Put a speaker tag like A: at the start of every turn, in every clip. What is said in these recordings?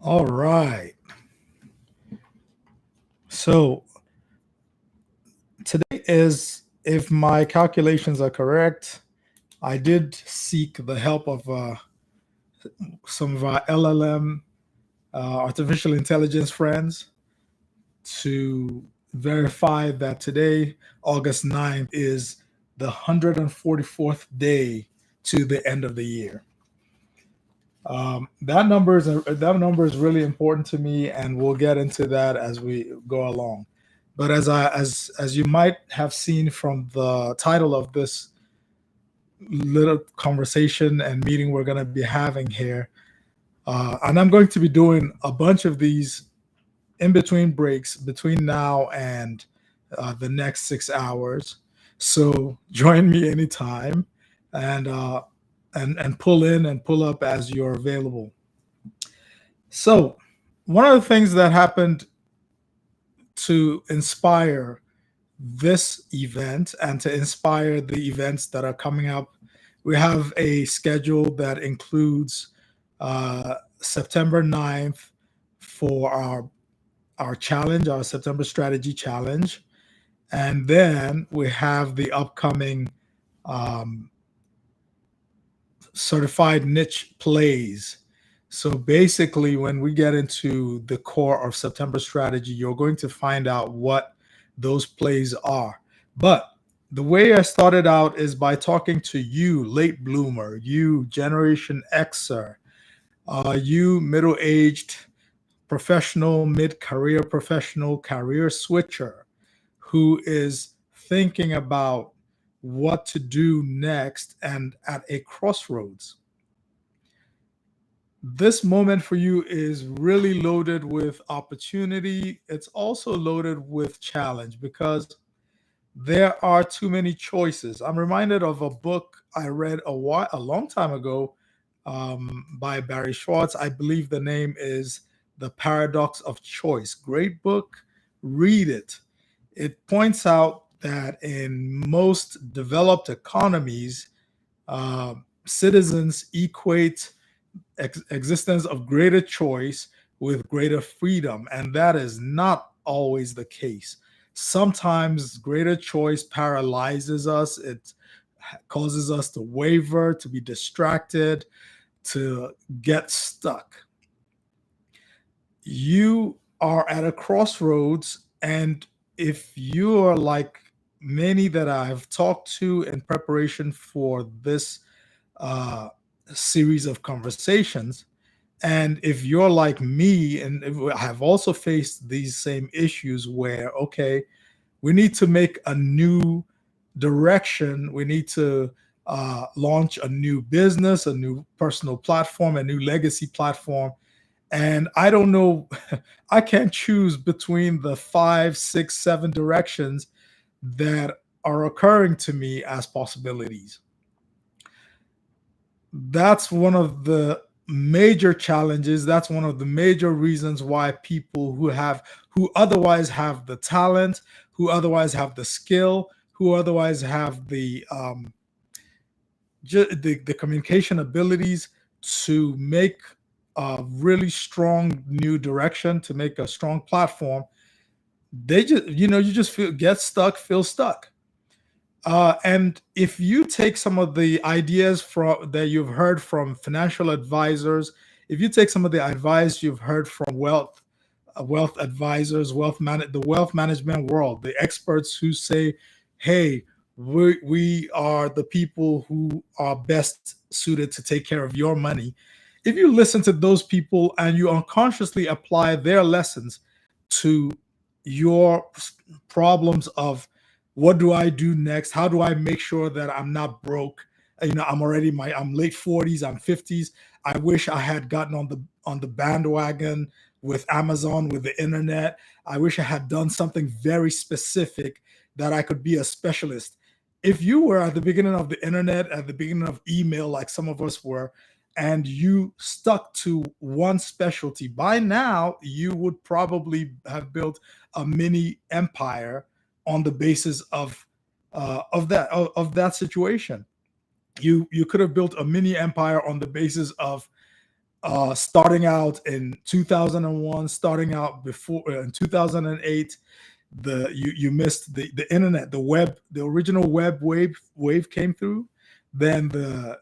A: All right. So today is, if my calculations are correct, I did seek the help of some of our LLM, artificial intelligence friends, to verify that today, August 9th, is the 144th day to the end of the year. That number is really important to me, and we'll get into that as we go along. But as you might have seen from the title of this little conversation and meeting we're going to be having here, and I'm going to be doing a bunch of these in between breaks between now and the next 6 hours. So join me anytime, and and pull in and pull up as you're available. So, one of the things that happened to inspire this event and to inspire the events that are coming up, we have a schedule that includes September 9th for our challenge, our September strategy challenge. And then we have the upcoming um, certified niche plays. So basically, when we get into the core of September strategy, you're going to find out what those plays are. But the way I started out is by talking to you, late bloomer, you Generation Xer, you middle aged professional, mid career professional, career switcher who is thinking about what to do next and at a crossroads. This moment for you is really loaded with opportunity. It's also loaded with challenge because there are too many choices. I'm reminded of a book I read a long time ago, by Barry Schwartz. I believe the name is The Paradox of Choice. Great book. Read it. It points out that in most developed economies, uh, citizens equate existence of greater choice with greater freedom, and that is not always the case. Sometimes greater choice paralyzes us. It causes us to waver, to be distracted, to get stuck. You are at a crossroads, and if you are like many that I've talked to in preparation for this uh, series of conversations, and if you're like me and have also faced these same issues where, okay, we need to make a new direction, we need to launch a new business, a new personal platform, a new legacy platform, and I don't know, I can't choose between the five, six, seven directions that are occurring to me as possibilities. That's one of the major challenges. That's one of the major reasons why people who otherwise have the talent, who otherwise have the skill, who otherwise have the communication abilities to make a really strong new direction, to make a strong platform, they just, you just feel stuck. And if you take some of the ideas from that you've heard from financial advisors, if you take some of the advice you've heard from wealth advisors, the wealth management world, the experts who say, "Hey, we are the people who are best suited to take care of your money." If you listen to those people and you unconsciously apply their lessons to your problems of what do I do next? How do I make sure that I'm not broke? I'm late 40s, I'm 50s. I wish I had gotten on the bandwagon with Amazon, with the internet. I wish I had done something very specific that I could be a specialist. If you were at the beginning of the internet, at the beginning of email, like some of us were, and you stuck to one specialty, by now you would probably have built a mini empire on the basis of that situation. You could have built a mini empire on the basis of starting out in 2001, starting out before in 2008. You missed the internet, the web, the original wave came through. Then the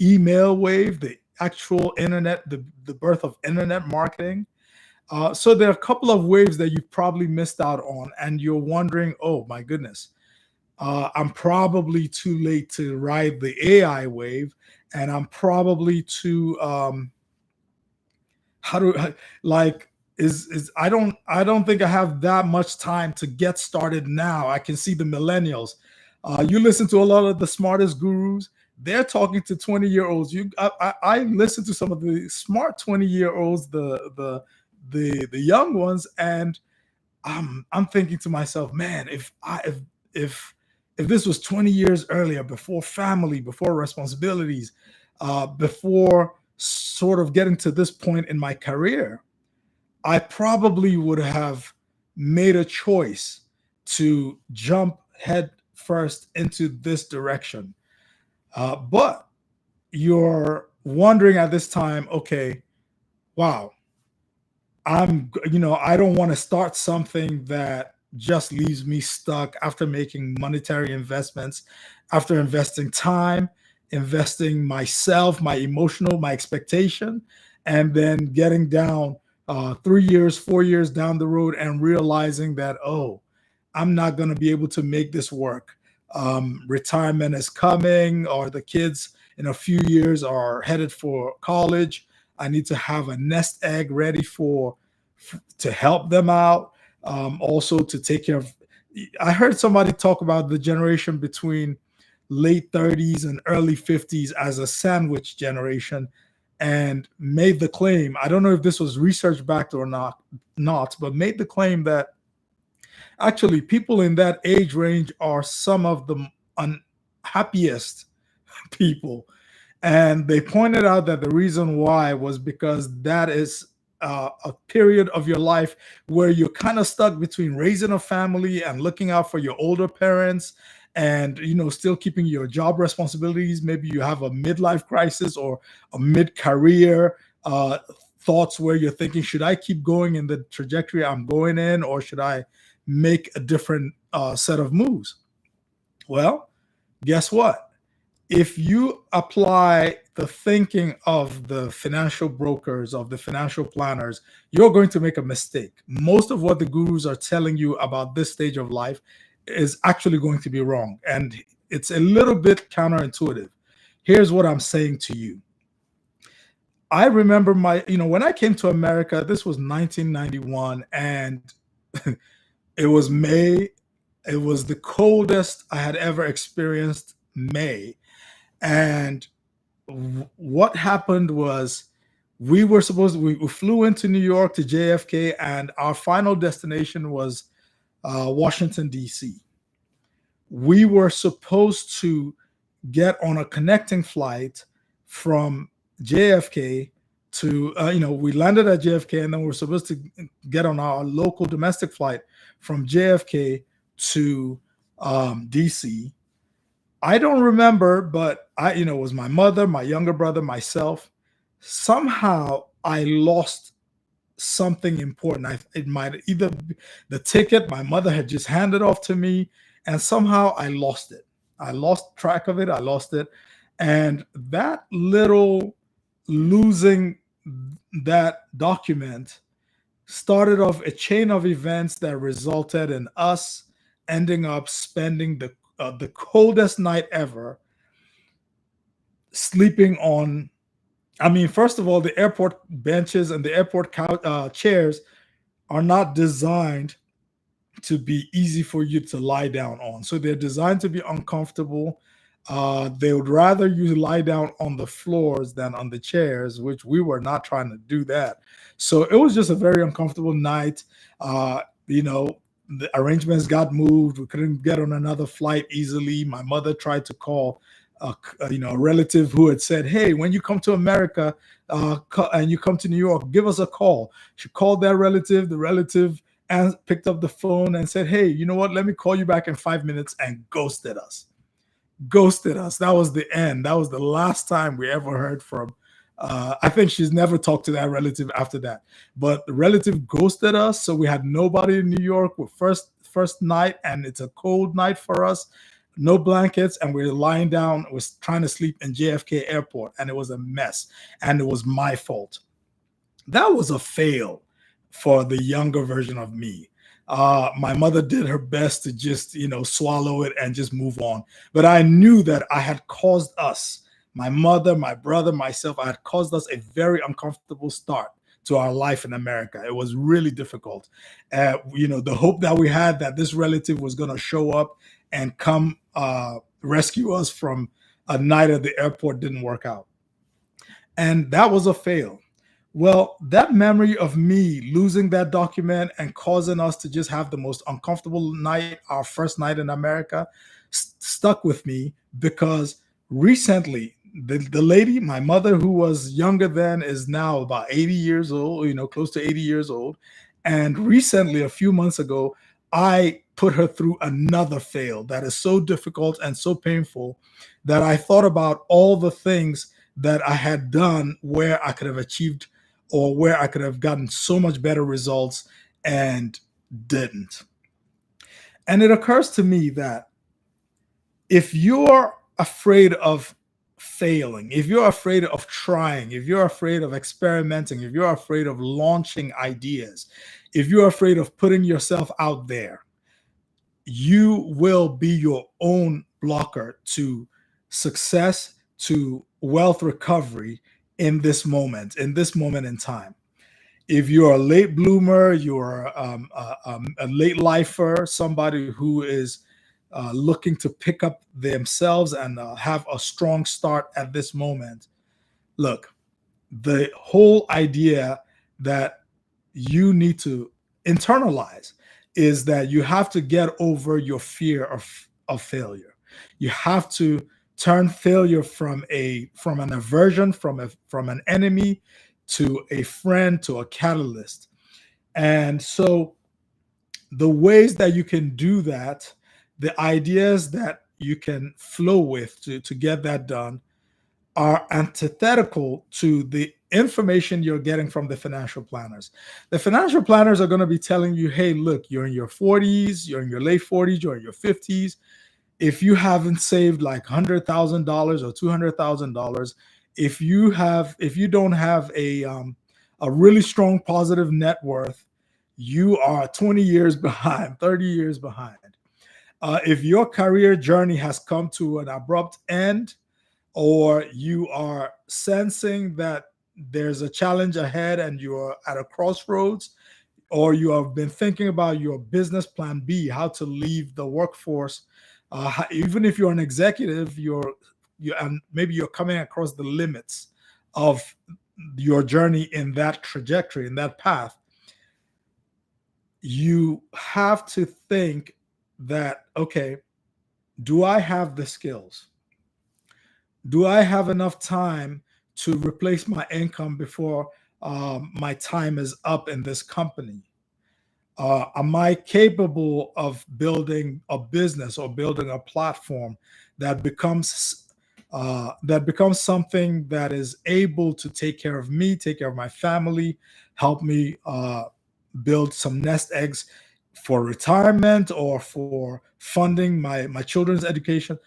A: email wave, the actual internet, the birth of internet marketing. So there are a couple of waves that you've probably missed out on, and you're wondering, oh my goodness, I'm probably too late to ride the AI wave, and I'm probably too how do like is I don't think I have that much time to get started now. I can see the millennials. You listen to a lot of the smartest gurus. They're talking to 20-year-olds. I listen to some of the smart 20-year-olds, the young ones, and I'm thinking to myself, man, if if this was 20 years earlier, before family, before responsibilities, before sort of getting to this point in my career, I probably would have made a choice to jump head first into this direction. But you're wondering at this time, okay, wow, I don't want to start something that just leaves me stuck after making monetary investments, after investing time, investing myself, my emotional, my expectation, and then getting down 3 years, 4 years down the road and realizing that, oh, I'm not going to be able to make this work. Retirement is coming, or the kids in a few years are headed for college. I need to have a nest egg ready to help them out. Also to take care of. I heard somebody talk about the generation between late 30s and early 50s as a sandwich generation, and made the claim. I don't know if this was research backed or not, but made the claim that actually people in that age range are some of the unhappiest people. And they pointed out that the reason why was because that is a period of your life where you're kind of stuck between raising a family and looking out for your older parents, and still keeping your job responsibilities. Maybe you have a midlife crisis or a mid-career thoughts where you're thinking, should I keep going in the trajectory I'm going in, or should I make a different set of moves? Well, guess what? If you apply the thinking of the financial brokers, of the financial planners, you're going to make a mistake. Most of what the gurus are telling you about this stage of life is actually going to be wrong. And it's a little bit counterintuitive. Here's what I'm saying to you. I remember when I came to America, this was 1991, and it was May. It was the coldest I had ever experienced May. And what happened was we flew into New York to JFK, and our final destination was Washington, D.C. We were supposed to get on a connecting flight from JFK to, we landed at JFK, and then we were supposed to get on our local domestic flight from JFK to DC. I don't remember, but it was my mother, my younger brother, myself. Somehow I lost something important. It might either be the ticket my mother had just handed off to me, and somehow I lost it. I lost track of it. I lost it. And that little losing that document started off a chain of events that resulted in us ending up spending the coldest night ever, sleeping on. I mean, first of all, the airport benches and the airport chairs are not designed to be easy for you to lie down on. So they're designed to be uncomfortable. They would rather you lie down on the floors than on the chairs, which we were not trying to do that. So it was just a very uncomfortable night. The arrangements got moved. We couldn't get on another flight easily. My mother tried to call a relative who had said, "Hey, when you come to America and you come to New York, give us a call." She called that relative. The relative and picked up the phone and said, "Hey, you know what? Let me call you back in 5 minutes," and ghosted us. Ghosted us. That was the end. That was the last time we ever heard from I think she's never talked to that relative after that. But the relative ghosted us, so we had nobody in New York. With first night, and it's a cold night for us. No blankets, and we're lying down. We're trying to sleep in JFK Airport, and it was a mess. And it was my fault. That was a fail for the younger version of me. My mother did her best to just, swallow it and just move on. But I knew that I had caused us, my mother, my brother, myself, I had caused us a very uncomfortable start to our life in America. It was really difficult. The hope that we had that this relative was going to show up and come rescue us from a night at the airport didn't work out. And that was a fail. Well, that memory of me losing that document and causing us to just have the most uncomfortable night, our first night in America, stuck with me because recently, the lady, my mother, who was younger then, is now about 80 years old, close to 80 years old. And recently, a few months ago, I put her through another fail that is so difficult and so painful that I thought about all the things that I had done where I could have achieved or where I could have gotten so much better results and didn't. And it occurs to me that if you're afraid of failing, if you're afraid of trying, if you're afraid of experimenting, if you're afraid of launching ideas, if you're afraid of putting yourself out there, you will be your own blocker to success, to wealth recovery in this moment in time. If you're a late bloomer, you're a late lifer, somebody who is looking to pick up themselves and have a strong start at this moment, look, the whole idea that you need to internalize is that you have to get over your fear of failure. You have to turn failure from an aversion, from an enemy, to a friend, to a catalyst. And so the ways that you can do that, the ideas that you can flow with to get that done, are antithetical to the information you're getting from the financial planners. The financial planners are going to be telling you, hey, look, you're in your 40s, you're in your late 40s, you're in your 50s. If you haven't saved like $100,000 or $200,000, if you don't have a really strong positive net worth, you are 20 years behind, 30 years behind. If your career journey has come to an abrupt end, or you are sensing that there's a challenge ahead and you're at a crossroads, or you have been thinking about your business plan B, how to leave the workforce, even if you're an executive, and maybe you're coming across the limits of your journey in that trajectory, in that path, you have to think that, okay, do I have the skills? Do I have enough time to replace my income before my time is up in this company? Am I capable of building a business or building a platform that becomes something that is able to take care of me, take care of my family, help me build some nest eggs for retirement or for funding my children's education?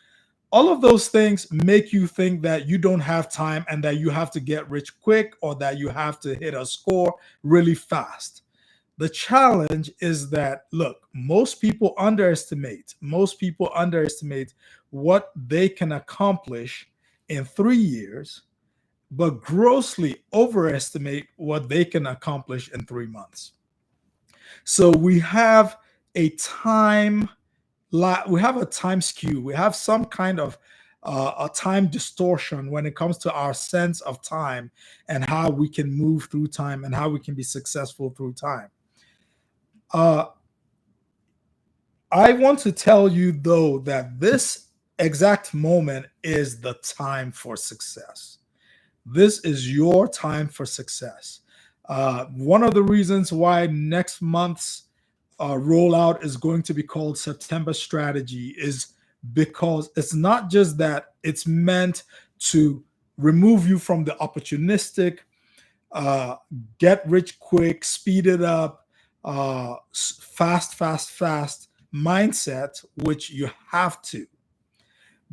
A: All of those things make you think that you don't have time and that you have to get rich quick or that you have to hit a score really fast. The challenge is that, look, most people underestimate what they can accomplish in 3 years, but grossly overestimate what they can accomplish in 3 months. So we have a time skew. We have some kind of a time distortion when it comes to our sense of time and how we can move through time and how we can be successful through time. I want to tell you, though, that this exact moment is the time for success. This is your time for success. One of the reasons why next month's rollout is going to be called September Strategy is because it's not just that it's meant to remove you from the opportunistic, uh, get rich quick, speed it up, fast, fast, fast mindset, which you have to.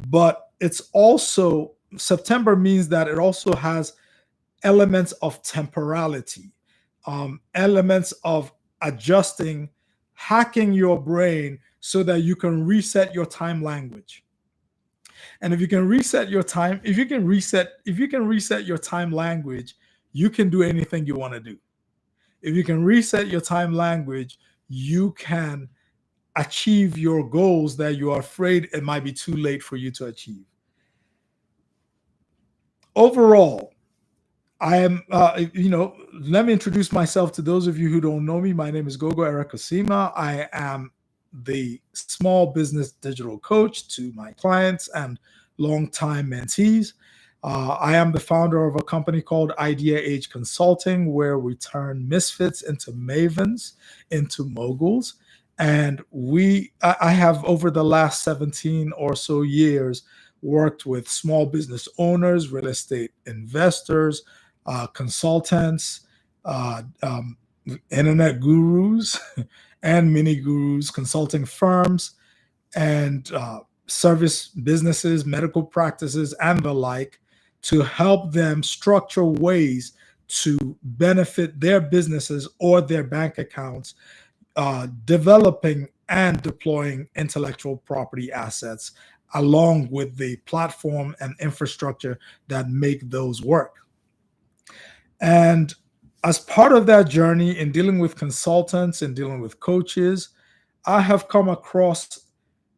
A: But it's also, September means that it also has elements of temporality, elements of adjusting, hacking your brain so that you can reset your time language. And if you can reset your time, if you can reset your time language, you can do anything you want to do. If you can reset your time language, you can achieve your goals that you are afraid it might be too late for you to achieve. Overall, I am, let me introduce myself to those of you who don't know me. My name is Gogo Eric Osima. I am the small business digital coach to my clients and longtime mentees. I am the founder of a company called Idea Age Consulting, where we turn misfits into mavens, into moguls. And I have over the last 17 or so years worked with small business owners, real estate investors, consultants, internet gurus, and mini gurus, consulting firms, and service businesses, medical practices, and the like, to help them structure ways to benefit their businesses or their bank accounts, developing and deploying intellectual property assets along with the platform and infrastructure that make those work. And as part of that journey in dealing with consultants and dealing with coaches, I have come across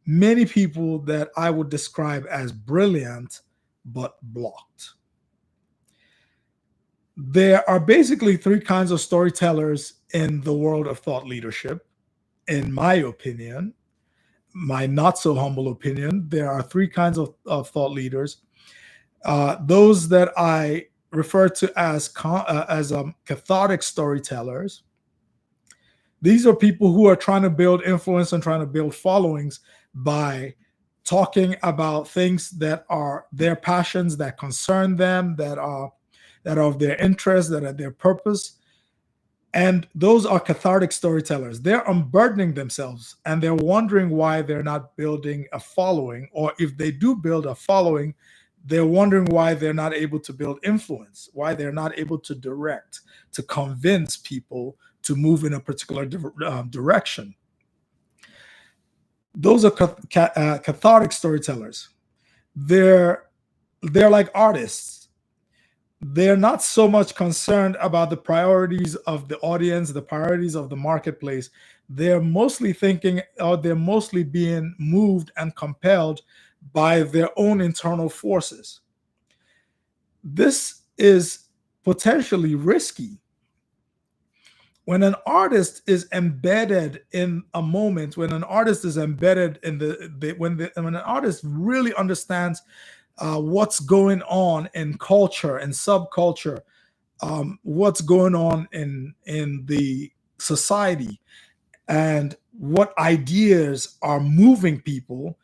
A: many people that I would describe as brilliant but blocked. There are basically three kinds of storytellers in the world of thought leadership, in my opinion, my not so humble opinion. There are three kinds of thought leaders. Those that I refer to as cathartic storytellers. These are people who are trying to build influence and trying to build followings by talking about things that are their passions, that concern them, that are of their interest, that are their purpose. And those are cathartic storytellers. They're unburdening themselves and they're wondering why they're not building a following, or if they do build a following, they're wondering why they're not able to build influence, why they're not able to direct, to convince people to move in a particular direction. Those are cathartic storytellers. They're like artists. They're not so much concerned about the priorities of the audience, the priorities of the marketplace. They're mostly thinking, or they're mostly being moved and compelled by their own internal forces. This is potentially risky. When an artist is embedded in a moment, when an artist is embedded in when an artist really understands what's going on in culture and subculture, what's going on in the society, and what ideas are moving people,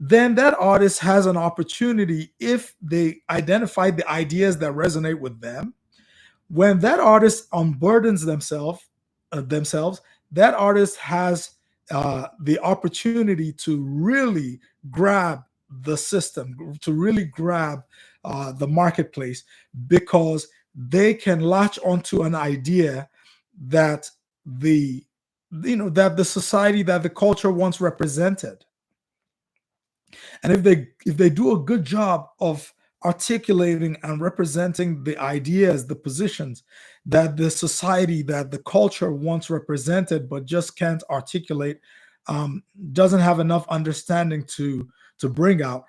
A: then that artist has an opportunity, if they identify the ideas that resonate with them. When that artist unburdens themselves, that artist has the opportunity to really grab the system, to really grab the marketplace, because they can latch onto an idea that that the society, that the culture once represented. And if they do a good job of articulating and representing the ideas, the positions that the society, that the culture once represented, but just can't articulate, doesn't have enough understanding to bring out,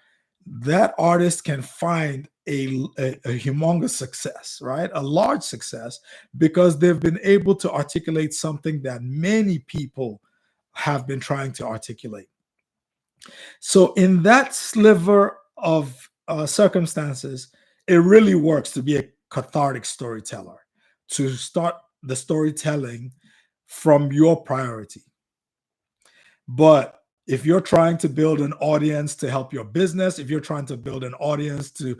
A: that artist can find a humongous success, right? A large success, because they've been able to articulate something that many people have been trying to articulate. So, in that sliver of circumstances, it really works to be a cathartic storyteller, to start the storytelling from your priority. But If you're trying to build an audience to help your business, if you're trying to build an audience to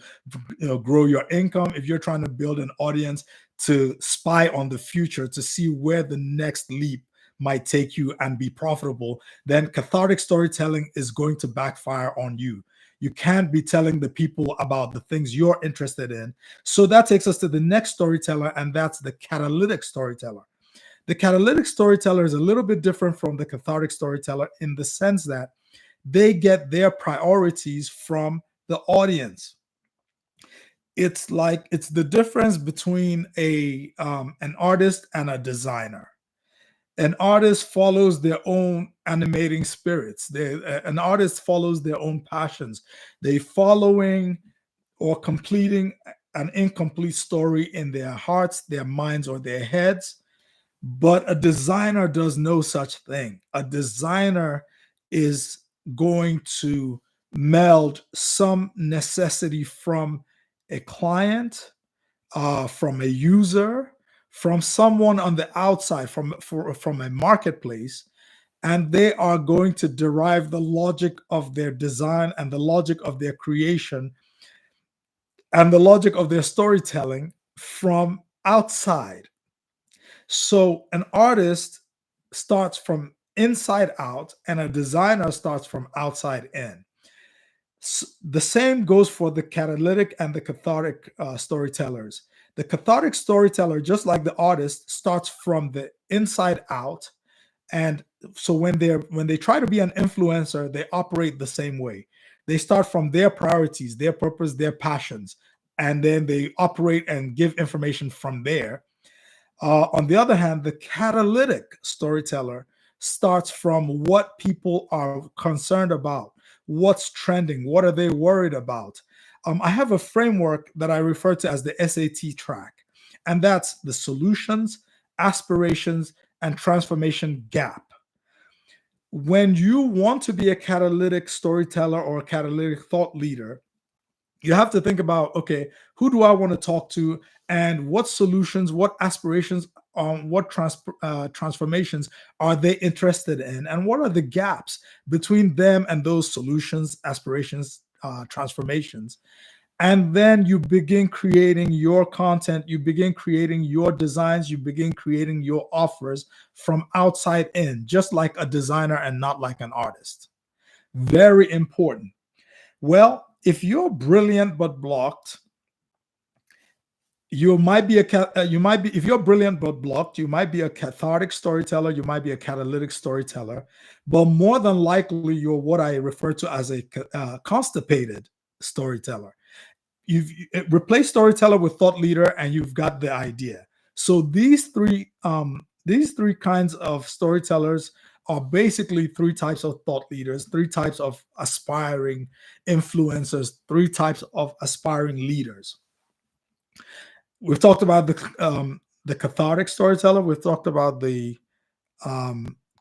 A: grow your income, if you're trying to build an audience to spy on the future to see where the next leap might take you and be profitable, then cathartic storytelling is going to backfire on you. You can't be telling the people about the things you're interested in. So that takes us to the next storyteller, and that's the catalytic storyteller. The catalytic storyteller is a little bit different from the cathartic storyteller in the sense that they get their priorities from the audience. It's like it's the difference between an artist and a designer. An artist follows their own animating spirits. An artist follows their own passions. They following or completing an incomplete story in their hearts, their minds, or their heads. But a designer does no such thing. A designer is going to meld some necessity from a client, from a user, from someone on the outside, from a marketplace, and they are going to derive the logic of their design and the logic of their creation and the logic of their storytelling from outside. So an artist starts from inside out, and a designer starts from outside in. The same goes for the catalytic and the cathartic storytellers. The cathartic storyteller, just like the artist, starts from the inside out, and so when they try to be an influencer, they operate the same way. They start from their priorities, their purpose, their passions, and then they operate and give information from there. On the other hand, the catalytic storyteller starts from what people are concerned about, what's trending, what are they worried about. I have a framework that I refer to as the SAT track, and that's the solutions, aspirations, and transformation gap. When you want to be a catalytic storyteller or a catalytic thought leader, you have to think about, okay, who do I want to talk to, and what solutions, what aspirations, transformations are they interested in, and what are the gaps between them and those solutions, aspirations, transformations. And then you begin creating your content, you begin creating your designs, you begin creating your offers from outside in, just like a designer and not like an artist. Very important. Well, if you're brilliant but blocked, you might be if you're brilliant but blocked, you might be a cathartic storyteller, you might be a catalytic storyteller, but more than likely you're what I refer to as a constipated storyteller. You've replaced storyteller with thought leader, and you've got the idea. So these three kinds of storytellers are basically three types of thought leaders, three types of aspiring influencers, three types of aspiring leaders. We've talked about the cathartic storyteller. We've talked about the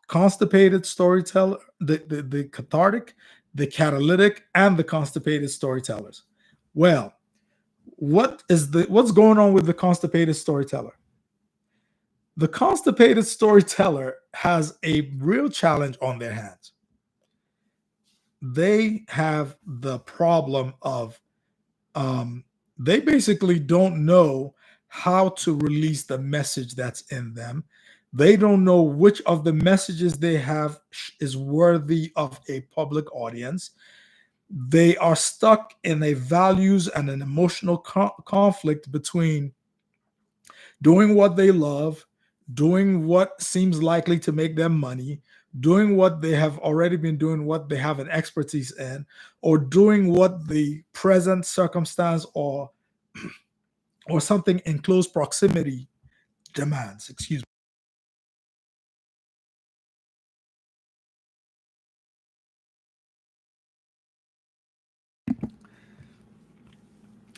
A: constipated storyteller, the cathartic, the catalytic, and the constipated storytellers. Well, what's going on with the constipated storyteller? The constipated storyteller has a real challenge on their hands. They have the problem of they basically don't know how to release the message that's in them. They don't know which of the messages they have is worthy of a public audience. They are stuck in a values and an emotional conflict between doing what they love, doing what seems likely to make them money, doing what they have already been doing, what they have an expertise in, or doing what the present circumstance or something in close proximity demands. Excuse me.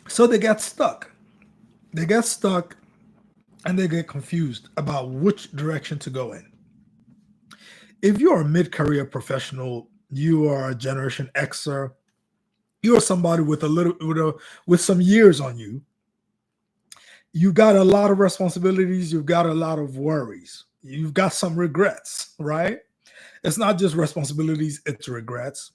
A: So they get stuck. They get stuck and they get confused about which direction to go in. If you're a mid-career professional, you are a Generation Xer, you're somebody with with some years on you. You got a lot of responsibilities, you've got a lot of worries, you've got some regrets, right? It's not just responsibilities, it's regrets.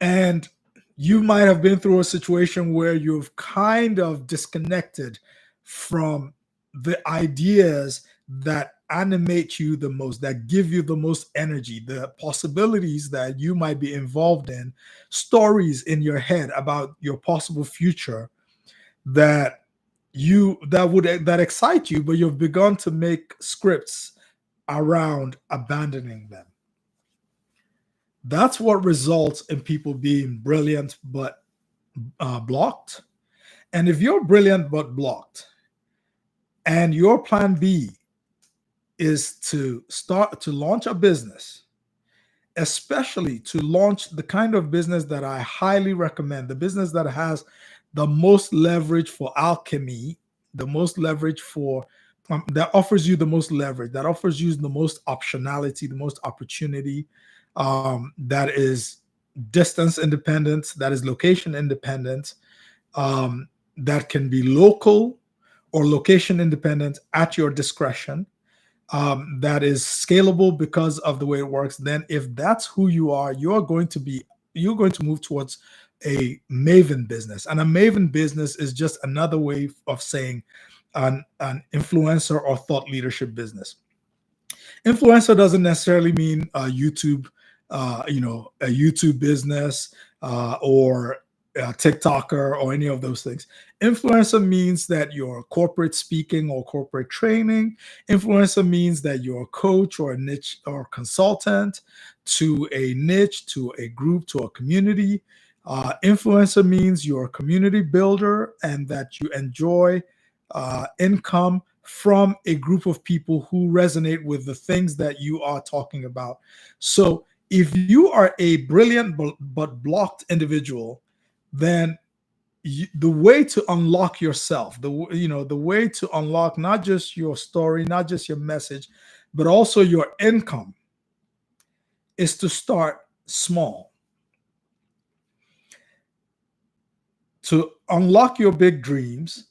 A: And you might have been through a situation where you've kind of disconnected from the ideas that animate you the most, that give you the most energy, the possibilities that you might be involved in, stories in your head about your possible future that that excite you, but you've begun to make scripts around abandoning them. That's what results in people being brilliant but blocked. And if you're brilliant but blocked, and your plan B is to start to launch a business, especially to launch the kind of business that I highly recommend, the business that has the most leverage for alchemy, the most leverage for that offers you the most leverage, that offers you the most optionality, the most opportunity, that is distance independent, that is location independent, that can be local or location independent at your discretion, that is scalable because of the way it works. Then if that's who you are, you're going to move towards a maven business. And a maven business is just another way of saying an influencer or thought leadership business. Influencer doesn't necessarily mean YouTube, a YouTube business, or a TikToker or any of those things. Influencer means that you're corporate speaking or corporate training. Influencer means that you're a coach or a niche or consultant to a niche, to a group, to a community. Influencer means you're a community builder and that you enjoy income from a group of people who resonate with the things that you are talking about. So if you are a brilliant but blocked individual, then the way to unlock yourself, the way to unlock not just your story, not just your message, but also your income, is to start small. To unlock your big dreams,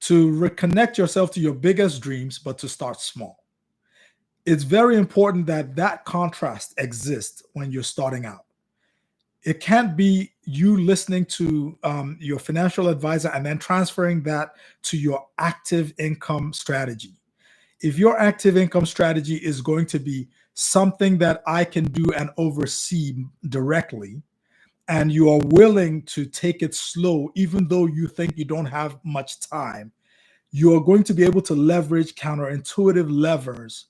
A: to reconnect yourself to your biggest dreams, but to start small. It's very important that that contrast exists when you're starting out. It can't be you listening to your financial advisor and then transferring that to your active income strategy. If your active income strategy is going to be something that I can do and oversee directly, and you are willing to take it slow, even though you think you don't have much time, you are going to be able to leverage counterintuitive levers.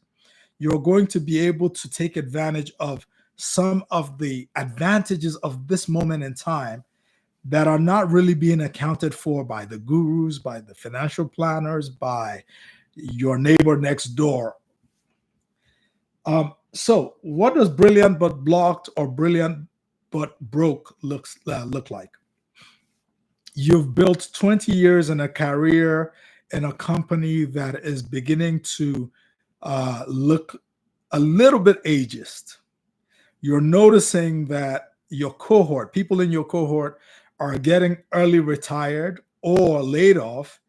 A: You're going to be able to take advantage of some of the advantages of this moment in time that are not really being accounted for by the gurus, by the financial planners, by your neighbor next door. So, what does brilliant but blocked or brilliant but broke look like? You've built 20 years in a career in a company that is beginning to look a little bit ageist. You're noticing that your cohort, people in your cohort, are getting early retired or laid off,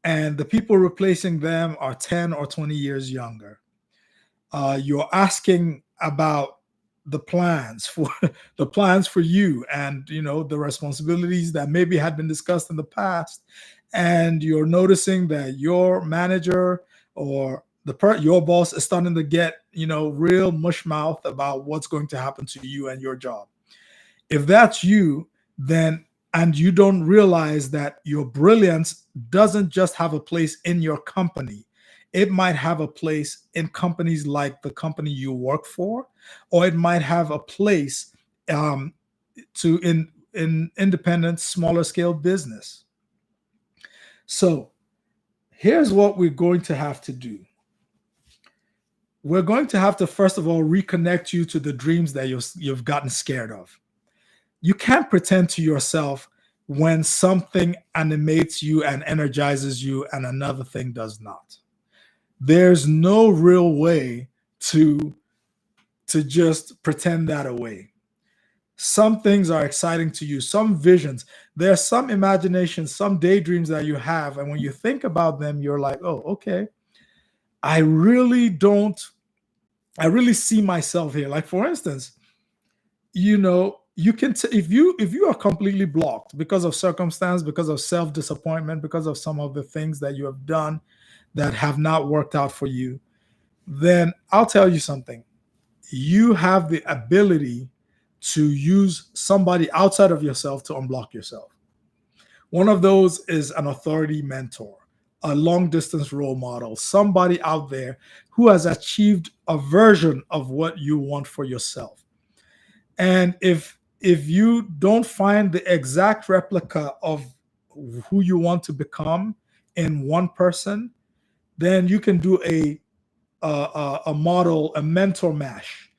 A: and the people replacing them are 10 or 20 years younger. You're asking about the plans for the plans for you, and the responsibilities that maybe had been discussed in the past, and you're noticing that your manager or your boss is starting to get real mush mouth about what's going to happen to you and your job. If that's you, then and you don't realize that your brilliance doesn't just have a place in your company, it might have a place in companies like the company you work for, or it might have a place um, to in independent, smaller scale business. So here's what we're going to have to do. We're going to have to first of all reconnect you to the dreams that you've gotten scared of. You can't pretend to yourself when something animates you and energizes you and another thing does not. There's no real way to just pretend that away. Some things are exciting to you, some visions. There's some imagination, some daydreams that you have, and when you think about them, you're like, oh, okay. I really don't I really see myself here. Like for instance, you can if you are completely blocked because of circumstance, because of self disappointment, because of some of the things that you have done that have not worked out for you, then I'll tell you something. You have the ability to use somebody outside of yourself to unblock yourself. One of those is an authority mentor, a long distance role model, somebody out there who has achieved a version of what you want for yourself. And if you don't find the exact replica of who you want to become in one person, then you can do a model, a mentor mash,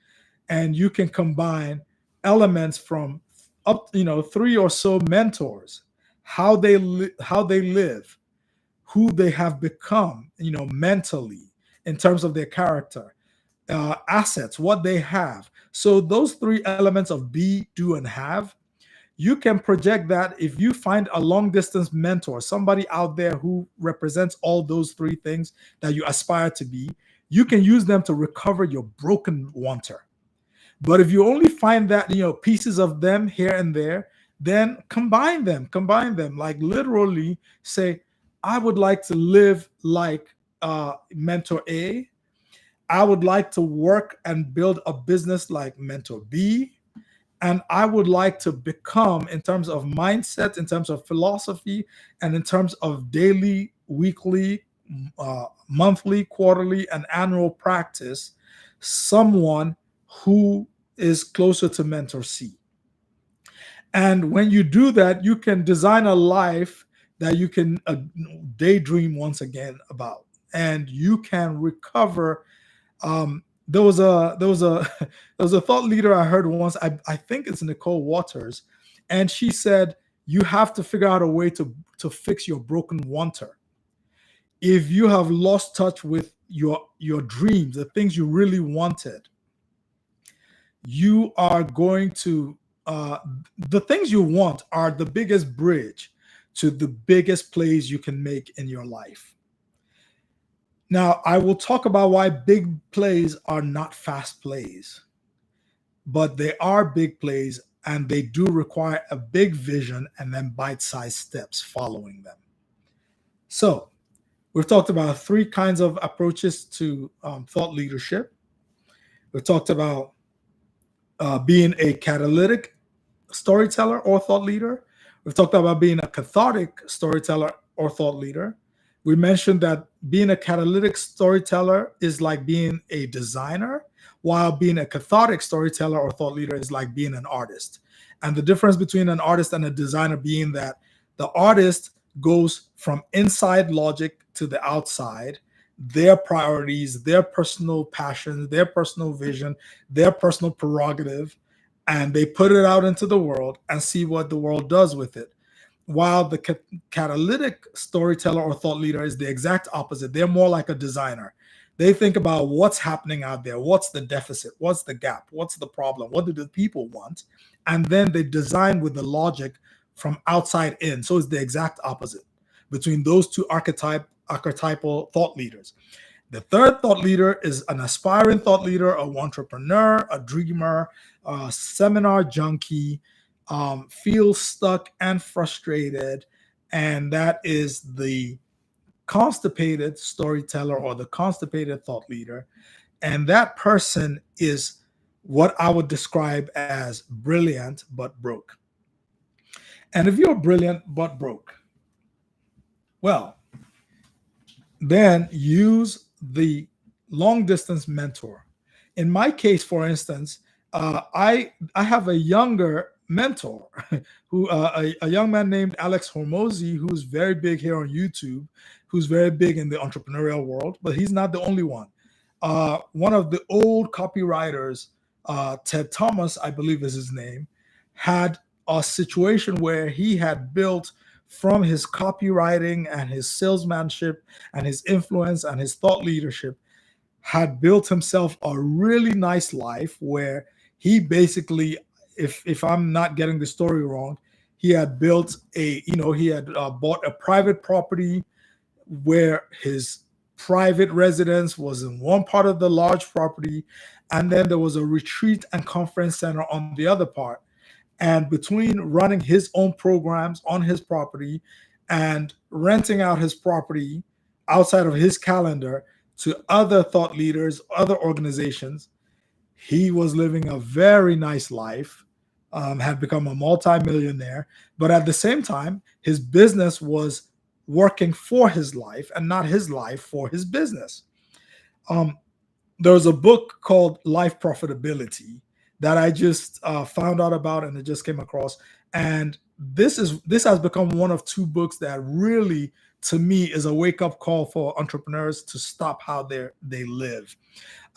A: and you can combine elements from up, three or so mentors, how they live, who they have become, mentally, in terms of their character, assets, what they have. So those three elements of be, do, and have, you can project that if you find a long distance mentor, somebody out there who represents all those three things that you aspire to be, you can use them to recover your broken wanter. But if you only find that, pieces of them here and there, then combine them, like literally say, I would like to live like mentor A. I would like to work and build a business like mentor B. And I would like to become, in terms of mindset, in terms of philosophy, and in terms of daily, weekly, monthly, quarterly, and annual practice, someone who is closer to mentor C. And when you do that, you can design a life that you can daydream once again about, and you can recover. There was a thought leader I heard once. I think it's Nicole Waters, and she said you have to figure out a way to fix your broken wanter. If you have lost touch with your dreams, the things you really wanted, you are going to the things you want are the biggest bridge to the biggest plays you can make in your life. Now, I will talk about why big plays are not fast plays, but they are big plays and they do require a big vision and then bite sized steps following them. So, we've talked about three kinds of approaches to thought leadership. We've talked about being a catalytic storyteller or thought leader. We've talked about being a cathartic storyteller or thought leader. We mentioned that being a catalytic storyteller is like being a designer, while being a cathartic storyteller or thought leader is like being an artist. And the difference between an artist and a designer being that the artist goes from inside logic to the outside, their priorities, their personal passions, their personal vision, their personal prerogative, and they put it out into the world and see what the world does with it. While the catalytic storyteller or thought leader is the exact opposite. They're more like a designer. They think about what's happening out there, what's the deficit, what's the gap, what's the problem, what do the people want, and then they design with the logic from outside in. So it's the exact opposite between those two archetypal thought leaders. The third thought leader is an aspiring thought leader, a entrepreneur, a dreamer, a seminar junkie, feels stuck and frustrated, and that is the constipated storyteller or the constipated thought leader. And that person is what I would describe as brilliant but broke. And if you're brilliant but broke, well, then use the long distance mentor. In my case, for instance, I have a younger mentor who a young man named Alex Hormozy, who's very big here on YouTube, who's very big in the entrepreneurial world, but he's not the only one. One of the old copywriters, Ted Thomas, I believe is his name, had a situation where he had built from his copywriting and his salesmanship and his influence and his thought leadership, had built himself a really nice life where he basically, if I'm not getting the story wrong, he had built he had bought a private property where his private residence was in one part of the large property, and then there was a retreat and conference center on the other part. And between running his own programs on his property and renting out his property outside of his calendar to other thought leaders, other organizations, he was living a very nice life, had become a multimillionaire, but at the same time, his business was working for his life and not his life for his business. Um, there was a book called Life Profitability that I just found out about and it just came across. And this has become one of two books that really, to me, is a wake up call for entrepreneurs to stop how they live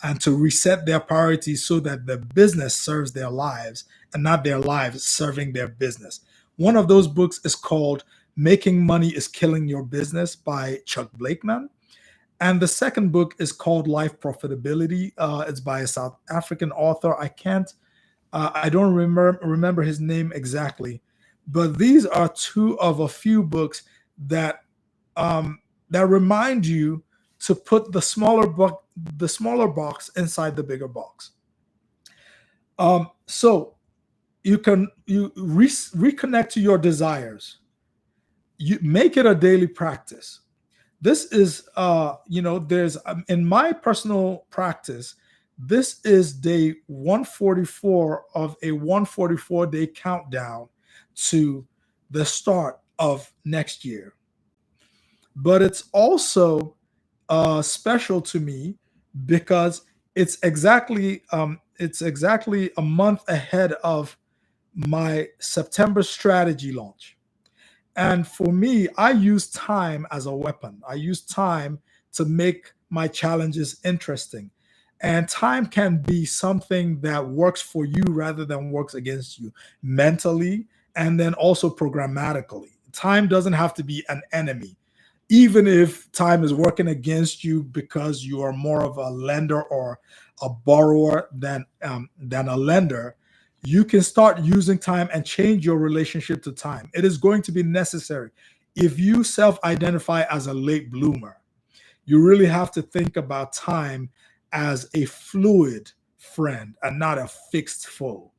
A: and to reset their priorities so that the business serves their lives and not their lives serving their business. One of those books is called Making Money is Killing Your Business by Chuck Blakeman. And the second book is called Life Profitability. It's by a South African author. I don't remember his name exactly, but these are two of a few books that that remind you to put the smaller box inside the bigger box. So you reconnect to your desires. You make it a daily practice. This is there's in my personal practice, this is day 144 of a 144-day countdown to the start of next year. But it's also special to me because it's exactly a month ahead of my September strategy launch. And for me, I use time as a weapon. I use time to make my challenges interesting. And time can be something that works for you rather than works against you mentally and then also programmatically. Time doesn't have to be an enemy. Even if time is working against you because you are more of a lender or a borrower than a lender, you can start using time and change your relationship to time. It is going to be necessary. If you self identify as a late bloomer, you really have to think about time as a fluid friend and not a fixed foe.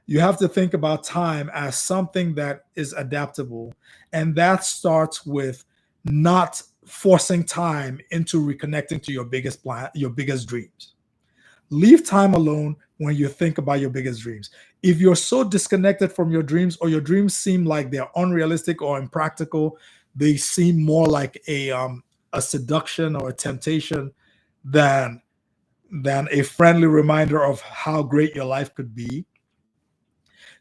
A: You have to think about time as something that is adaptable. And that starts with not forcing time into reconnecting to your biggest plan, your biggest dreams. Leave time alone when you think about your biggest dreams. If you're so disconnected from your dreams or your dreams seem like they're unrealistic or impractical, they seem more like a seduction or a temptation than a friendly reminder of how great your life could be,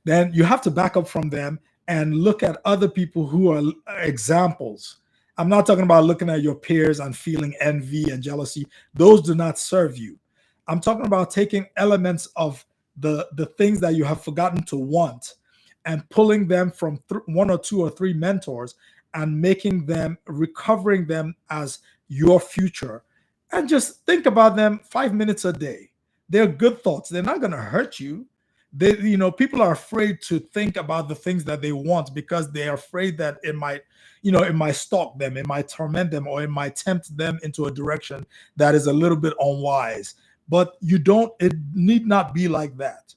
A: then you have to back up from them and look at other people who are examples. I'm not talking about looking at your peers and feeling envy and jealousy. Those do not serve you. I'm talking about taking elements of the things that you have forgotten to want and pulling them from one or two or three mentors and making them, recovering them as your future. And just think about them 5 minutes a day. They're good thoughts. They're not going to hurt you. People are afraid to think about the things that they want because they're afraid that it might stalk them, it might torment them, or it might tempt them into a direction that is a little bit unwise. But it need not be like that.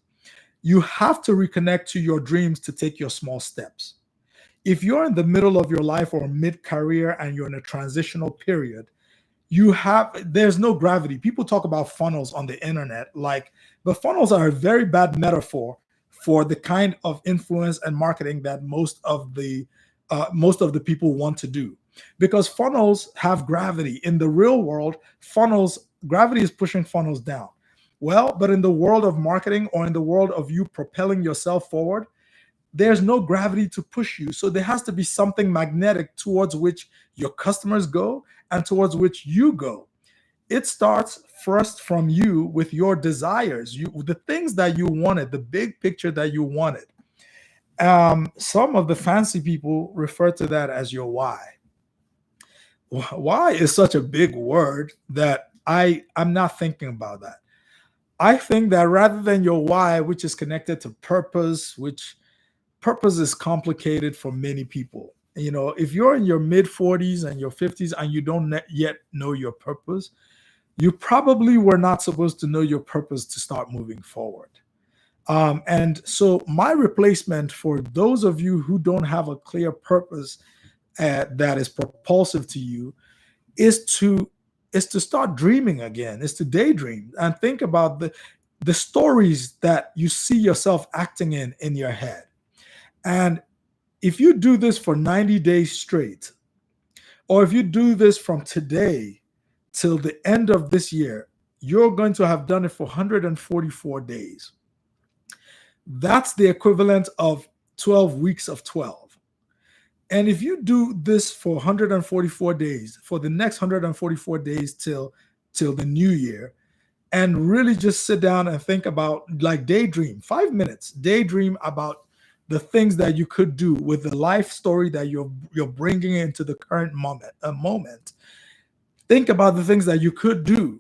A: You have to reconnect to your dreams to take your small steps. If you're in the middle of your life or mid-career and you're in a transitional period, there's no gravity. People talk about funnels on the internet, but funnels are a very bad metaphor for the kind of influence and marketing that most of the people want to do, because funnels have gravity. In the real world, gravity is pushing funnels down. Well, but in the world of marketing or in the world of you propelling yourself forward, there's no gravity to push you. So there has to be something magnetic towards which your customers go and towards which you go. It starts first from you with your desires, the things that you wanted, the big picture that you wanted. Some of the fancy people refer to that as your why. Why is such a big word that I'm not thinking about that. I think that rather than your why, which is connected to purpose, which purpose is complicated for many people. You know, if you're in your mid 40s and your 50s and you don't yet know your purpose, you probably were not supposed to know your purpose to start moving forward. And so, my replacement for those of you who don't have a clear purpose that is propulsive to you is to start dreaming again, is to daydream and think about the stories that you see yourself acting in your head. And if you do this for 90 days straight, or if you do this from today till the end of this year, you're going to have done it for 144 days. That's the equivalent of 12 weeks of 12. And if you do this for 144 days, for the next 144 days till the new year, and really just sit down and think about, like, daydream, 5 minutes, daydream about the things that you could do with the life story that you're bringing into the current moment. Think about the things that you could do,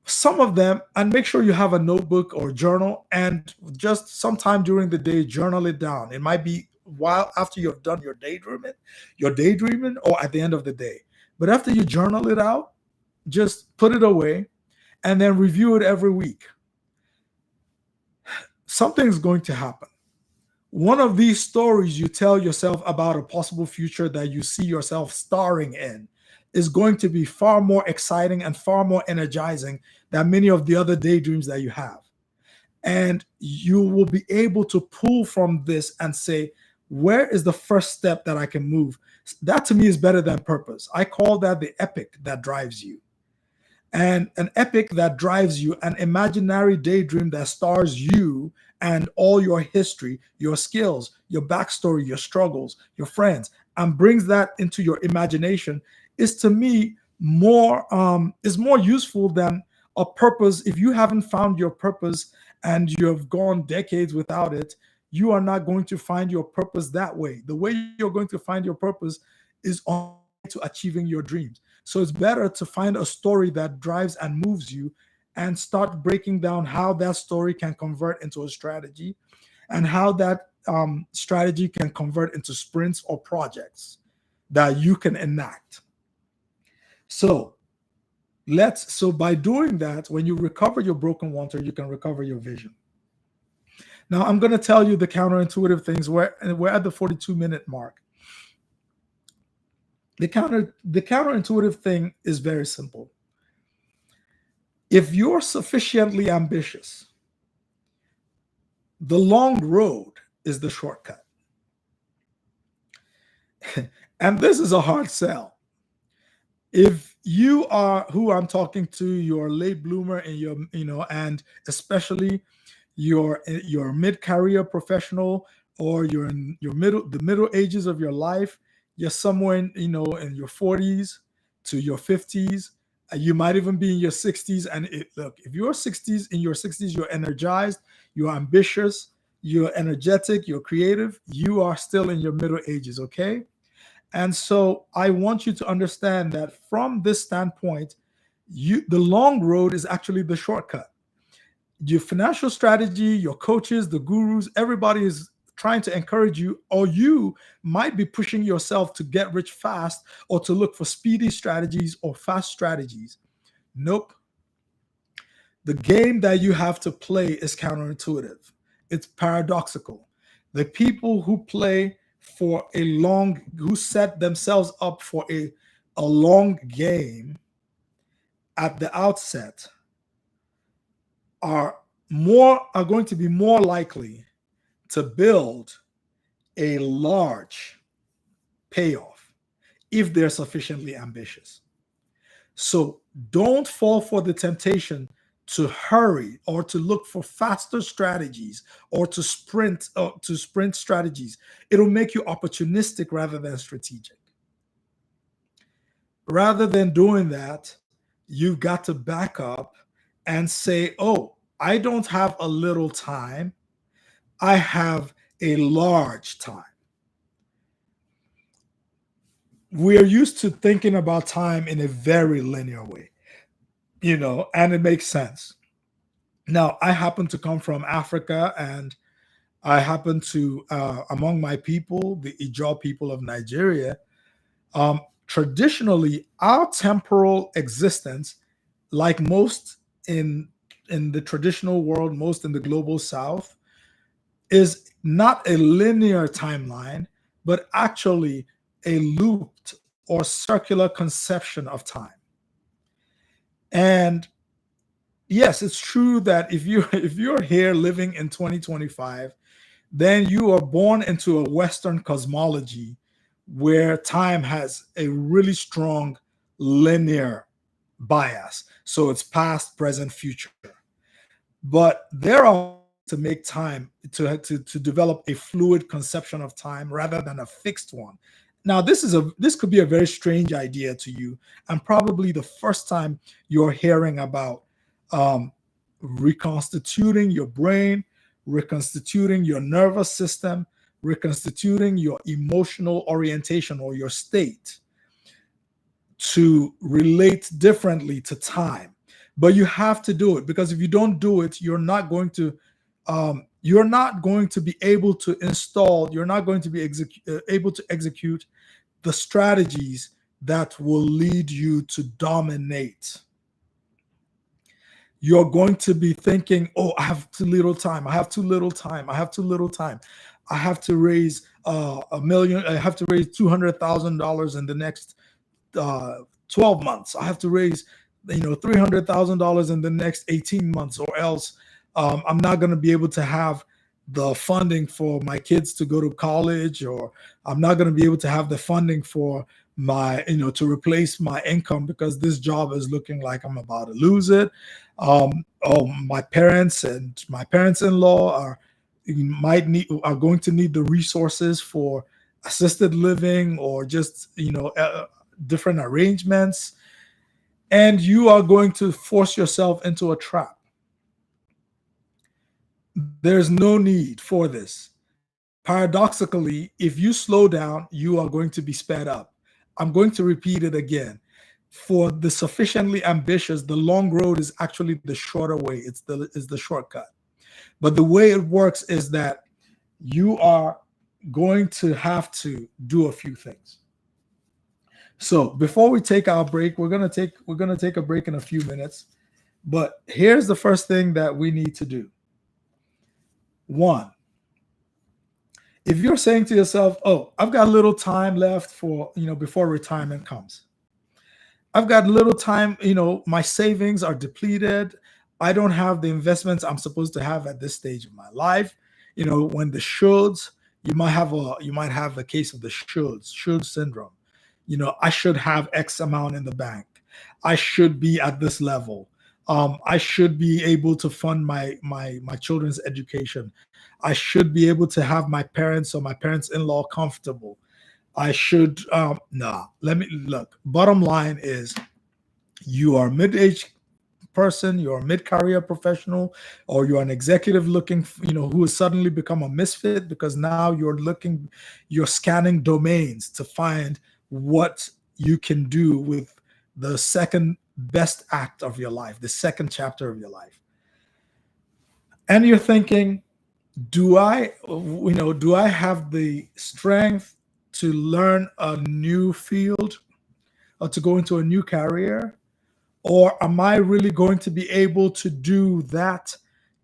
A: some of them, and make sure you have a notebook or journal, and just sometime during the day journal it down. It might be while after you've done your daydreaming, or at the end of the day. But after you journal it out, just put it away and then review it every week. Something's going to happen. One of these stories you tell yourself about a possible future that you see yourself starring in is going to be far more exciting and far more energizing than many of the other daydreams that you have. And you will be able to pull from this and say, where is the first step that I can move? That to me is better than purpose. I call that the epic that drives you. And an epic that drives you, an imaginary daydream that stars you and all your history, your skills, your backstory, your struggles, your friends, and brings that into your imagination, is to me more useful than a purpose. If you haven't found your purpose and you have gone decades without it, you are not going to find your purpose that way. The way you're going to find your purpose is on to achieving your dreams. So it's better to find a story that drives and moves you, and start breaking down how that story can convert into a strategy, and how that strategy can convert into sprints or projects that you can enact. So so by doing that, when you recover your broken wanter, you can recover your vision. Now I'm going to tell you the counterintuitive things. We're at the 42-minute mark. The counterintuitive thing is very simple. If you're sufficiently ambitious, the long road is the shortcut. And this is a hard sell. If you are who I'm talking to, you're a late bloomer in and especially you're a mid-career professional, or you're in the middle ages of your life, you're somewhere in your 40s to your 50s. You might even be in your 60s. And look, if you're in your 60s, you're energized, you're ambitious, you're energetic, you're creative, you are still in your middle ages, okay? And so I want you to understand that from this standpoint, the long road is actually the shortcut. Your financial strategy, your coaches, the gurus, everybody is trying to encourage you, or you might be pushing yourself to get rich fast, or to look for speedy strategies or fast strategies. Nope. The game that you have to play is counterintuitive. It's paradoxical. The people who who set themselves up for a long game at the outset are going to be more likely to build a large payoff if they're sufficiently ambitious. So don't fall for the temptation to hurry, or to look for faster strategies, or to sprint strategies. It'll make you opportunistic rather than strategic. Rather than doing that, you've got to back up and say, oh, I don't have a little time, I have a large time. We are used to thinking about time in a very linear way, and it makes sense. Now, I happen to come from Africa, and I happen to, among my people, the Ijaw people of Nigeria, um, traditionally, our temporal existence, like most in in the traditional world, most in the global South, is not a linear timeline, but actually a looped or circular conception of time. And yes, it's true that if you if you're here living in 2025, then you are born into a Western cosmology where time has a really strong linear bias. So it's past, present, future. But there are to make time to develop a fluid conception of time rather than a fixed one. Now, this could be a very strange idea to you, and probably the first time you're hearing about um, reconstituting your brain, reconstituting your nervous system, reconstituting your emotional orientation or your state to relate differently to time. But you have to do it, because if you don't do it, you're not going to be able to install, you're not going to be able to execute the strategies that will lead you to dominate. You're going to be thinking, oh, I have too little time. I have too little time. I have too little time. I have to raise a million. I have to raise $200,000 in the next 12 months. I have to raise, $300,000 in the next 18 months, or else I'm not going to be able to have the funding for my kids to go to college, or I'm not going to be able to have the funding for to replace my income because this job is looking like I'm about to lose it. Oh, my parents and my parents-in-law are going to need the resources for assisted living, or just different arrangements, and you are going to force yourself into a trap. There's no need for this. Paradoxically, if you slow down, you are going to be sped up. I'm going to repeat it again. For the sufficiently ambitious, the long road is actually the shorter way. It's the shortcut. But the way it works is that you are going to have to do a few things. So before we take our break, we're gonna take a break in a few minutes. But here's the first thing that we need to do. One, if you're saying to yourself, "Oh, I've got little time left for before retirement comes. I've got little time. My savings are depleted. I don't have the investments I'm supposed to have at this stage of my life." When the shoulds, you might have a case of the should syndrome. I should have X amount in the bank. I should be at this level. I should be able to fund my children's education. I should be able to have my parents or my parents-in-law comfortable. I should nah. Let me look. Bottom line is, you are a mid-age person, you're a mid-career professional, or you're an executive looking, who has suddenly become a misfit because now you're scanning domains to find what you can do with the second best act of your life, the second chapter of your life. And you're thinking, do I have the strength to learn a new field, or to go into a new career? Or am I really going to be able to do that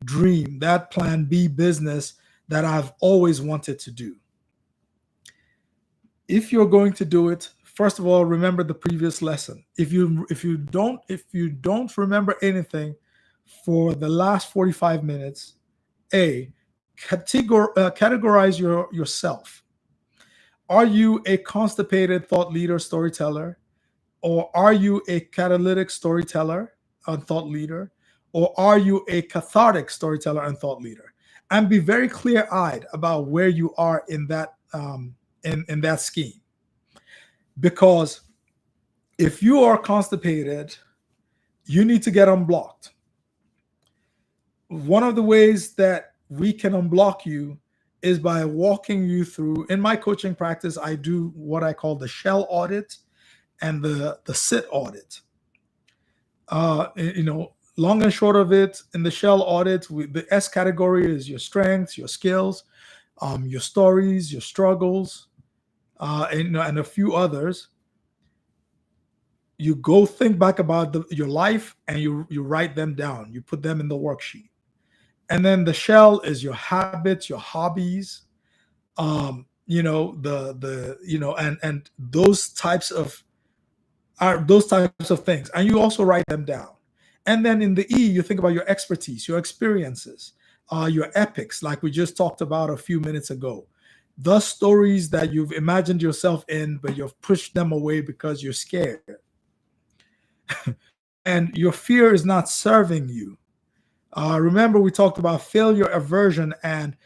A: dream, that plan B business that I've always wanted to do? If you're going to do it, first of all, remember the previous lesson. If you don't remember anything for the last 45 minutes, categorize yourself. Are you a constipated thought leader storyteller? Or are you a catalytic storyteller and thought leader? Or are you a cathartic storyteller and thought leader? And be very clear-eyed about where you are in that scheme. Because if you are constipated, you need to get unblocked. One of the ways that we can unblock you is by walking you through. In my coaching practice, I do what I call the shell audit and the sit audit. Long and short of it, in the shell audit, the S category is your strengths, your skills. your stories, your struggles, and a few others. You go think back about your life, and you write them down. You put them in the worksheet. And then the shell is your habits, your hobbies, and those types of things, and you also write them down. And then in the E, you think about your expertise, your experiences, your epics, like we just talked about a few minutes ago, the stories that you've imagined yourself in, but you've pushed them away because you're scared, and your fear is not serving you. Remember, we talked about failure aversion, and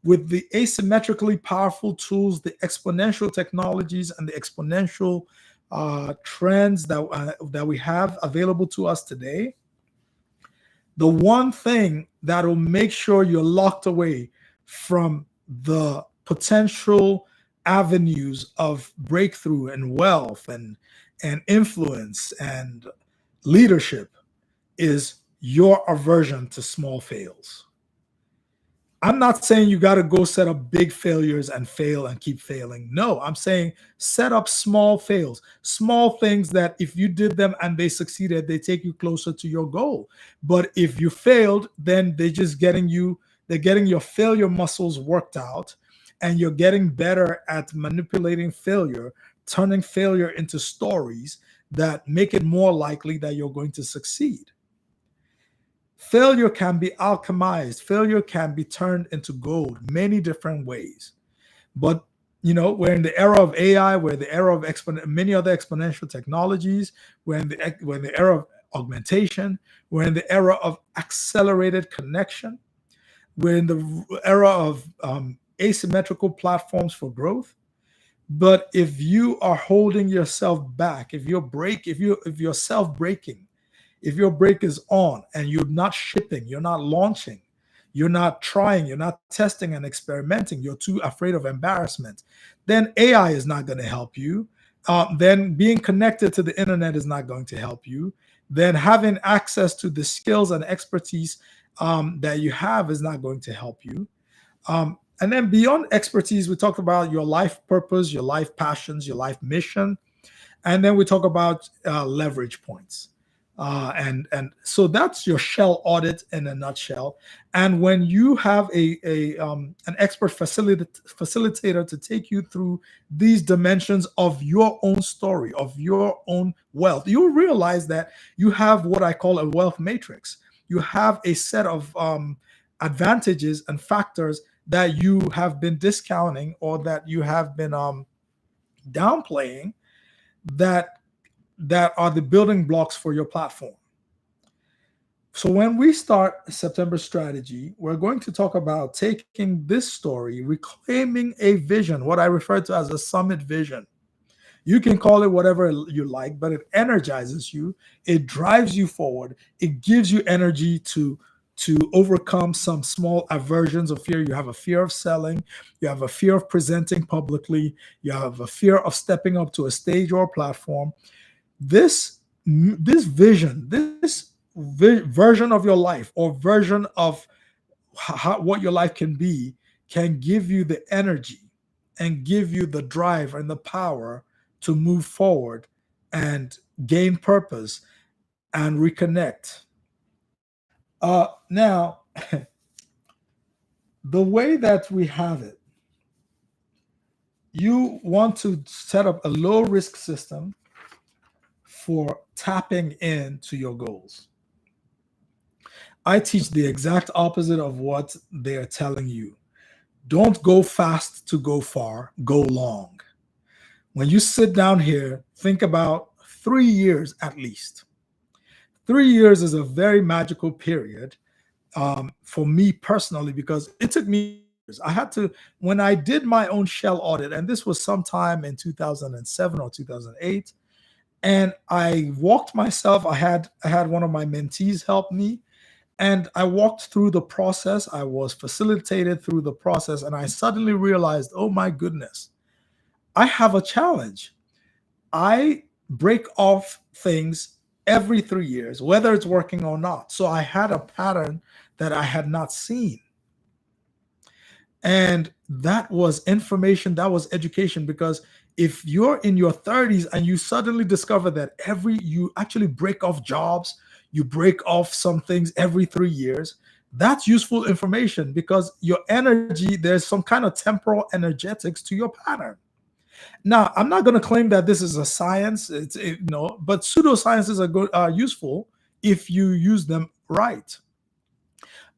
A: with the asymmetrically powerful tools, the exponential technologies, and the exponential trends that we have available to us today, the one thing that will make sure you're locked away from the potential avenues of breakthrough and wealth and influence and leadership is your aversion to small fails. I'm not saying you got to go set up big failures and fail and keep failing. No, I'm saying set up small fails, small things that if you did them and they succeeded, they take you closer to your goal. But if you failed, then they're getting your failure muscles worked out, and you're getting better at manipulating failure, turning failure into stories that make it more likely that you're going to succeed. Failure can be alchemized. Failure can be turned into gold many different ways. But we're in the era of AI. We're in the era of many other exponential technologies. We're in the era of augmentation. We're in the era of accelerated connection. We're in the era of asymmetrical platforms for growth. But if you are holding yourself back, if you're self-breaking, if your brake is on and you're not shipping, you're not launching, you're not trying, you're not testing and experimenting, you're too afraid of embarrassment, then AI is not going to help you. Then being connected to the internet is not going to help you. Then having access to the skills and expertise that you have is not going to help you. And then beyond expertise, we talked about your life purpose, your life passions, your life mission. And then we talk about leverage points. And so that's your shell audit in a nutshell. And when you have an expert facilitator to take you through these dimensions of your own story, of your own wealth, you'll realize that you have what I call a wealth matrix. You have a set of advantages and factors that you have been discounting or that you have been downplaying that are the building blocks for your platform. So when we start September Strategy, we're going to talk about taking this story, reclaiming a vision, what I refer to as a summit vision. You can call it whatever you like, but it energizes you, it drives you forward, it gives you energy to overcome some small aversions of fear. You have a fear of selling, you have a fear of presenting publicly, you have a fear of stepping up to a stage or a platform. This vision, this version of your life, or version of what your life can give you the energy and give you the drive and the power to move forward and gain purpose and reconnect. Now, the way that we have it, you want to set up a low risk system for tapping into your goals. I teach the exact opposite of what they're telling you. Don't go fast to go far, go long. When you sit down here, think about 3 years at least. 3 years is a very magical period for me personally, because it took me years. I had to, when I did my own shell audit, and this was sometime in 2007 or 2008, and I walked myself. I had one of my mentees help me, and I walked through the process. I was facilitated through the process, and I suddenly realized, oh my goodness, I have a challenge. I break off things every 3 years, whether it's working or not. So I had a pattern that I had not seen. And that was information, that was education. Because if you're in your 30s and you suddenly discover that you actually break off jobs, you break off some things every 3 years, that's useful information, because your energy, there's some kind of temporal energetics to your pattern. Now, I'm not going to claim that this is a science, no, but pseudosciences are good, are useful if you use them right.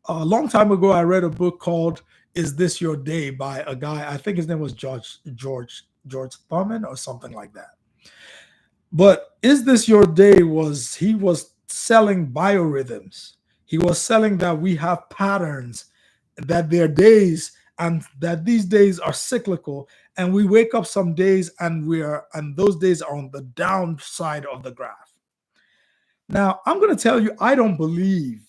A: A long time ago, I read a book called "Is This Your Day" by a guy. I think his name was George Thurman or something like that. But "Is This Your Day" he was selling biorhythms. He was selling that we have patterns, that there are days, and that these days are cyclical, and we wake up some days and those days are on the downside of the graph. Now, I'm going to tell you, I don't believe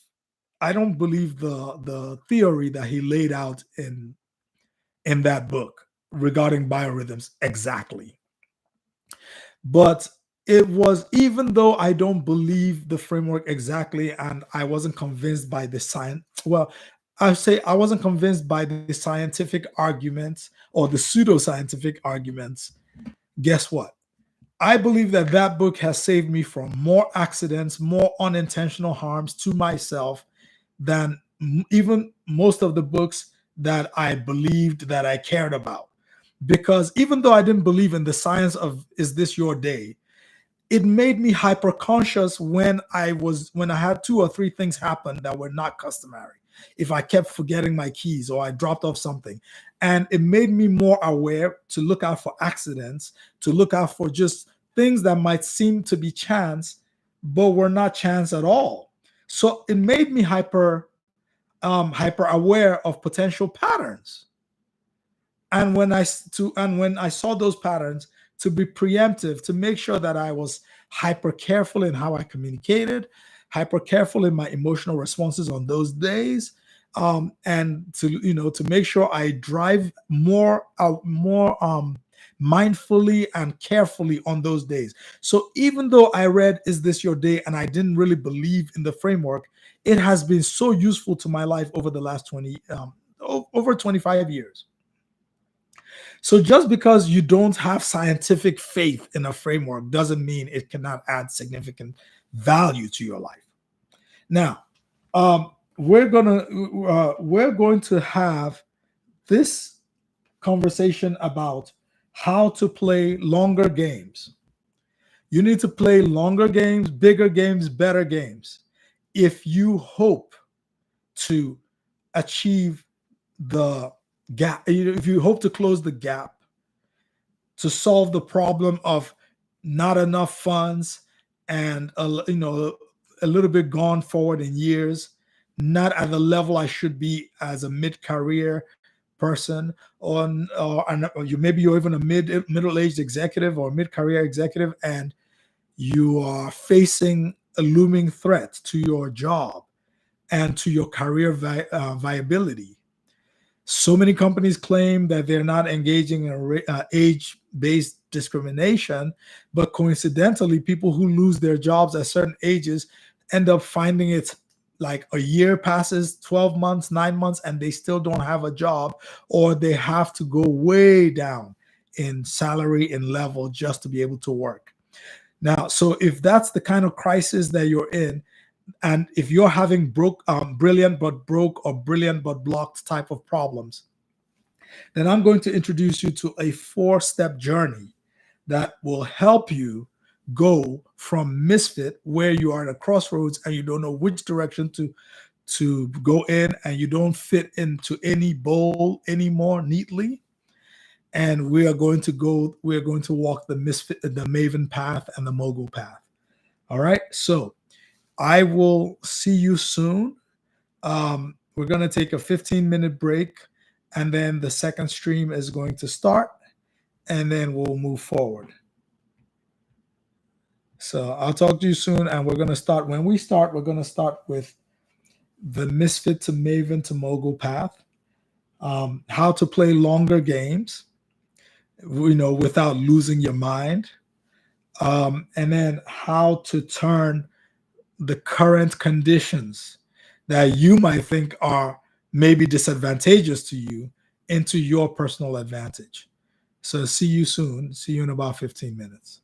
A: the theory that he laid out in that book regarding biorhythms exactly. But it was, even though I don't believe the framework exactly, and I wasn't convinced by the science, well, I say I wasn't convinced by the scientific arguments or the pseudoscientific arguments. Guess what? I believe that that book has saved me from more accidents, more unintentional harms to myself than even most of the books that I believed that I cared about. Because even though I didn't believe in the science of "Is This Your Day," it made me hyper conscious when I had two or three things happen that were not customary. If I kept forgetting my keys or I dropped off something, and it made me more aware to look out for accidents, to look out for just things that might seem to be chance, but were not chance at all. So it made me hyper aware of potential patterns. And when I saw those patterns, to be preemptive, to make sure that I was hyper careful in how I communicated, hyper careful in my emotional responses on those days, and to make sure I drive more mindfully and carefully on those days. So even though I read "Is This Your Day" and I didn't really believe in the framework, it has been so useful to my life over the last 25 years. So just because you don't have scientific faith in a framework doesn't mean it cannot add significant value to your life. Now, we're going to have this conversation about how to play longer games. You need to play longer games, bigger games, better games, if you hope to achieve the gap, if you hope to close the gap, to solve the problem of not enough funds, and a little bit gone forward in years, not at the level I should be as a mid-career person, or you're even a middle-aged executive or mid-career executive, and you are facing a looming threat to your job and to your career viability. So many companies claim that they're not engaging in age-based discrimination, but coincidentally, people who lose their jobs at certain ages end up finding it like a year passes, 12 months, 9 months, and they still don't have a job, or they have to go way down in salary and level just to be able to work. Now, so if that's the kind of crisis that you're in, and if you're having brilliant but broke or brilliant but blocked type of problems, then I'm going to introduce you to a 4-step journey that will help you go from misfit, where you are at a crossroads and you don't know which direction to go in, and you don't fit into any bowl anymore neatly. And we are going to walk the misfit, the maven path, and the mogul path. All right. So I will see you soon. We're going to take a 15-minute break, and then the second stream is going to start, and then we'll move forward. So I'll talk to you soon, and we're going to start. When we start, we're going to start with the misfit to maven to mogul path, how to play longer games, without losing your mind, and then how to turn the current conditions that you might think are maybe disadvantageous to you into your personal advantage. So see you soon. See you in about 15 minutes.